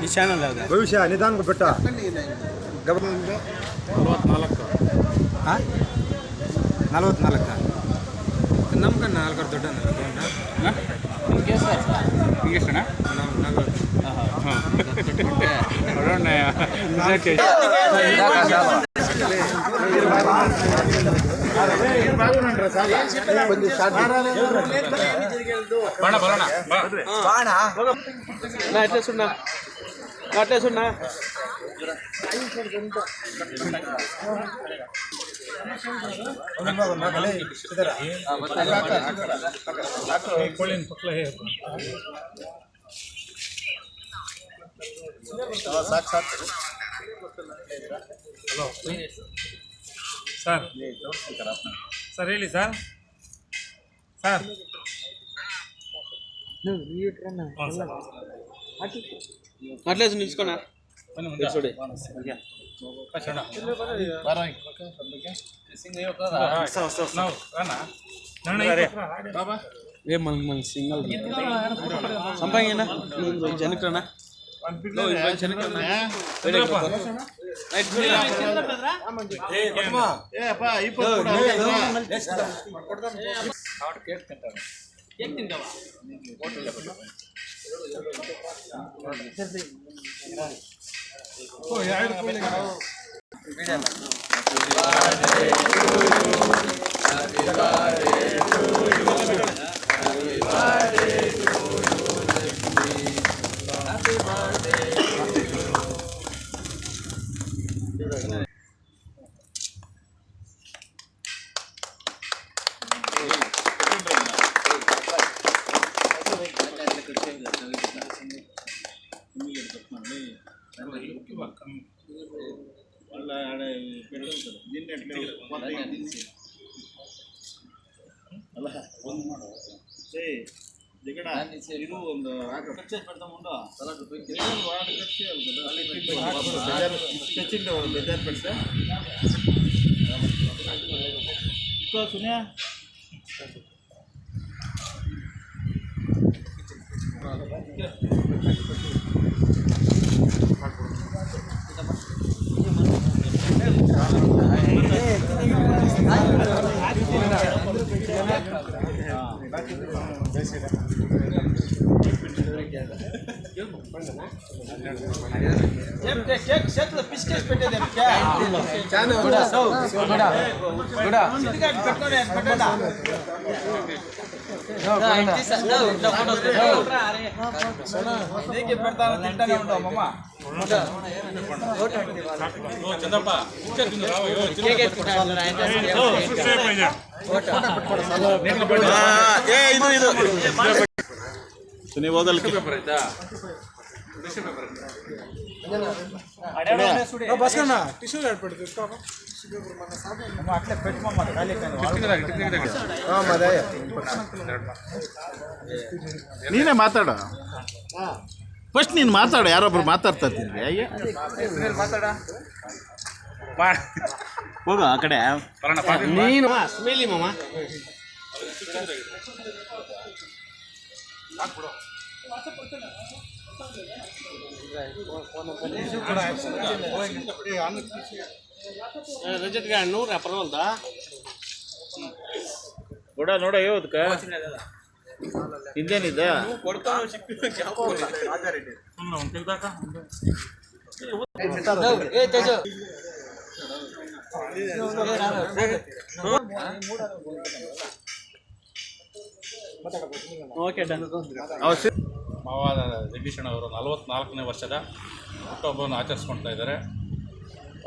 ಈ ಚಾನಲ್ ಯಾವುದು? ಭವಿಷ್ಯ ನಿಧಾನ ಬೆಟ್ಟ 44 ನಮ್ಮ ಕಣ್ಣ 4 ದೊಡ್ಡ ನಿಮಗೆ ಸರ್ ಹಿಂಗೆಷ್ಟಣ್ಣ? ಸರ್ ಸರ್ ಹೇಳಿ ಸರ್ ಸರ್ ಅಟ್ಲೇ ನಿಲ್ಸ್ಕೊಣ ಸಿಂಗಲ್ ಸಂಪಾಂಗೇನ ಜನಕ್ರಣ ಇದು ಒಂದು ಸುನಿಯಾ ನೀವು ಹೋಗಲಿಕ್ಕೆ ನೀನೇ ಮಾತಾಡ ಫಸ್ಟ್ ನೀನು ಮಾತಾಡ ಯಾರೊಬ್ರು ಮಾತಾಡ್ತಾ ಇದ್ದೀನಿ ಹೋಗ ಆ ಕಡೆ ನೀನು ಸ್ಮೇಲಿ ಮಾಮ ರಜತ್ಗೆ 100 ಪರವಲ್ದಾ ಕೂಡ ನೋಡ ಅದಕ್ಕ ಹಿಂದೇನಿದೆ ಮಾವಾದ ಜಗದೀಶಣ್ಣ ಅವರು 44ನೇ ವರ್ಷದ ಹುಟ್ಟುಹಬ್ಬವನ್ನು ಆಚರಿಸ್ಕೊಳ್ತಾ ಇದ್ದಾರೆ.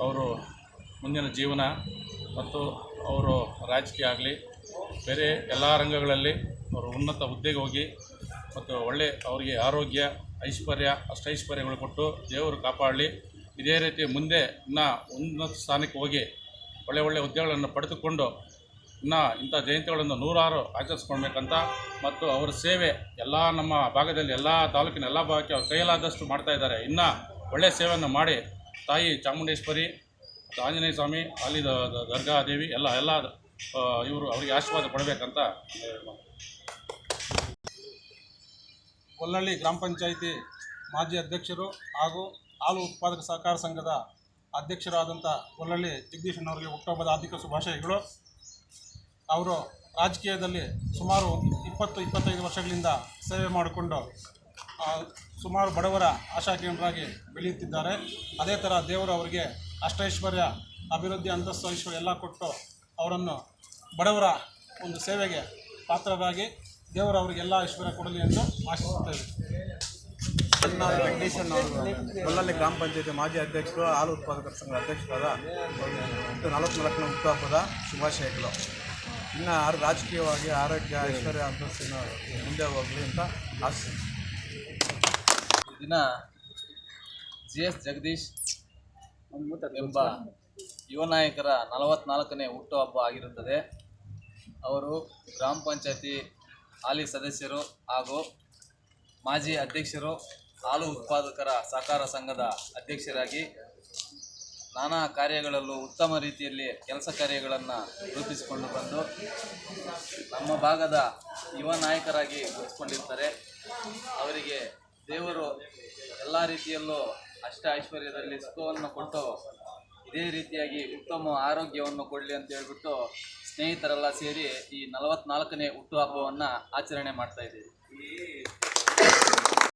ಅವರು ಮುಂದಿನ ಜೀವನ ಮತ್ತು ಅವರು ರಾಜಕೀಯ ಆಗಲಿ ಬೇರೆ ಎಲ್ಲ ರಂಗಗಳಲ್ಲಿ ಅವರು ಉನ್ನತ ಹುದ್ದೆಗೆ ಹೋಗಿ ಮತ್ತು ಒಳ್ಳೆ ಅವರಿಗೆ ಆರೋಗ್ಯ ಅಷ್ಟೈಶ್ವರ್ಯಗಳು ಕೊಟ್ಟು ದೇವರು ಕಾಪಾಡಲಿ. ಇದೇ ರೀತಿ ಮುಂದೆ ಇನ್ನೂ ಉನ್ನತ ಸ್ಥಾನಕ್ಕೆ ಹೋಗಿ ಒಳ್ಳೆ ಹುದ್ದೆಗಳನ್ನು ಪಡೆದುಕೊಂಡು ಇನ್ನೂ ಇಂಥ ಜಯಂತಿಗಳನ್ನು 106 ಆಚರಿಸ್ಕೊಳ್ಬೇಕಂತ ಮತ್ತು ಅವರ ಸೇವೆ ಎಲ್ಲ ನಮ್ಮ ಭಾಗದಲ್ಲಿ ಎಲ್ಲ ತಾಲೂಕಿನ ಎಲ್ಲ ಭಾಗಕ್ಕೆ ಅವ್ರು ಕೈಲಾದಷ್ಟು ಮಾಡ್ತಾಯಿದ್ದಾರೆ. ಇನ್ನೂ ಒಳ್ಳೆಯ ಸೇವೆಯನ್ನು ಮಾಡಿ ತಾಯಿ ಚಾಮುಂಡೇಶ್ವರಿ ಮತ್ತು ಆಂಜನೇಯ ಸ್ವಾಮಿ ಅಲ್ಲಿ ದರ್ಗಾದೇವಿ ಎಲ್ಲ ಇವರು ಅವರಿಗೆ ಆಶೀರ್ವಾದ ಕೊಡಬೇಕಂತ ಕೊಲ್ಲಳ್ಳಿ ಗ್ರಾಮ ಪಂಚಾಯಿತಿ ಮಾಜಿ ಅಧ್ಯಕ್ಷರು ಹಾಗೂ ಹಾಲು ಉತ್ಪಾದಕ ಸಹಕಾರ ಸಂಘದ ಅಧ್ಯಕ್ಷರಾದಂಥ ಕೊಲ್ಲಳ್ಳಿ ಜಗದೀಶಣ್ಣವರಿಗೆ ಹುಟ್ಟುಹಬ್ಬದ ಹಾರ್ದಿಕ ಶುಭಾಶಯಗಳು. ಅವರು ರಾಜಕೀಯದಲ್ಲಿ ಸುಮಾರು 20-25 ವರ್ಷಗಳಿಂದ ಸೇವೆ ಮಾಡಿಕೊಂಡು ಸುಮಾರು ಬಡವರ ಆಶಾ ಕೇಂದ್ರರಾಗಿ ಬೆಳೆಯುತ್ತಿದ್ದಾರೆ. ಅದೇ ಥರ ದೇವರು ಅವರಿಗೆ ಅಷ್ಟೈಶ್ವರ್ಯ, ಅಭಿವೃದ್ಧಿ, ಅಂತಸ್ತು, ಐಶ್ವರ್ಯ ಎಲ್ಲ ಕೊಟ್ಟು ಅವರನ್ನು ಬಡವರ ಒಂದು ಸೇವೆಗೆ ಪಾತ್ರರಾಗಿ ದೇವರು ಅವರಿಗೆಲ್ಲ ಐಶ್ವರ್ಯ ಕೊಡಲಿ ಎಂದು ಆಶಿಸುತ್ತೇವೆ. ಜಗದೀಶನ್ ಅವರು ಕೊಲ್ಲಳ್ಳಿ ಗ್ರಾಮ ಪಂಚಾಯತಿ ಮಾಜಿ ಅಧ್ಯಕ್ಷರು, ಹಾಲು ಉತ್ಪಾದಕರ ಸಂಘದ ಅಧ್ಯಕ್ಷರಾದ 44ನೇ ಹುಟ್ಟುಹಬ್ಬದ ಶುಭಾಶಯಗಳು. ಇನ್ನು ರಾಜಕೀಯವಾಗಿ ಆರೋಗ್ಯ, ಐಶ್ವರ್ಯ, ಅಂತಸ್ತಿನ ಮುಂದೆ ಹೋಗಲಿ ಅಂತ ಆಶಿಸ್ತೀನಿ. ಈ ದಿನ GS ಜಗದೀಶ್ ಎಂಬ ಯುವ ನಾಯಕರ 44ನೇ ಹುಟ್ಟುಹಬ್ಬ ಆಗಿರುತ್ತದೆ. ಅವರು ಗ್ರಾಮ ಪಂಚಾಯತಿ ಹಾಲಿ ಸದಸ್ಯರು ಹಾಗೂ ಮಾಜಿ ಅಧ್ಯಕ್ಷರು, ಹಾಲು ಉತ್ಪಾದಕರ ಸಹಕಾರ ಸಂಘದ ಅಧ್ಯಕ್ಷರಾಗಿ ನಾನಾ ಕಾರ್ಯಗಳಲ್ಲೂ ಉತ್ತಮ ರೀತಿಯಲ್ಲಿ ಕೆಲಸ ಕಾರ್ಯಗಳನ್ನು ರೂಪಿಸಿಕೊಂಡು ಬಂದು ನಮ್ಮ ಭಾಗದ ಯುವ ನಾಯಕರಾಗಿ ಗುರುತಿಸಿಕೊಂಡಿರ್ತಾರೆ. ಅವರಿಗೆ ದೇವರು ಎಲ್ಲ ರೀತಿಯಲ್ಲೂ ಅಷ್ಟ ಐಶ್ವರ್ಯದಲ್ಲಿ ಸುಖವನ್ನು ಕೊಟ್ಟು ಇದೇ ರೀತಿಯಾಗಿ ಉತ್ತಮ ಆರೋಗ್ಯವನ್ನು ಕೊಡಲಿ ಅಂತ ಹೇಳ್ಬಿಟ್ಟು ಸ್ನೇಹಿತರೆಲ್ಲ ಸೇರಿ ಈ 44ನೇ ಹುಟ್ಟುಹಬ್ಬವನ್ನು ಆಚರಣೆ ಮಾಡ್ತಾಯಿದ್ದೀವಿ.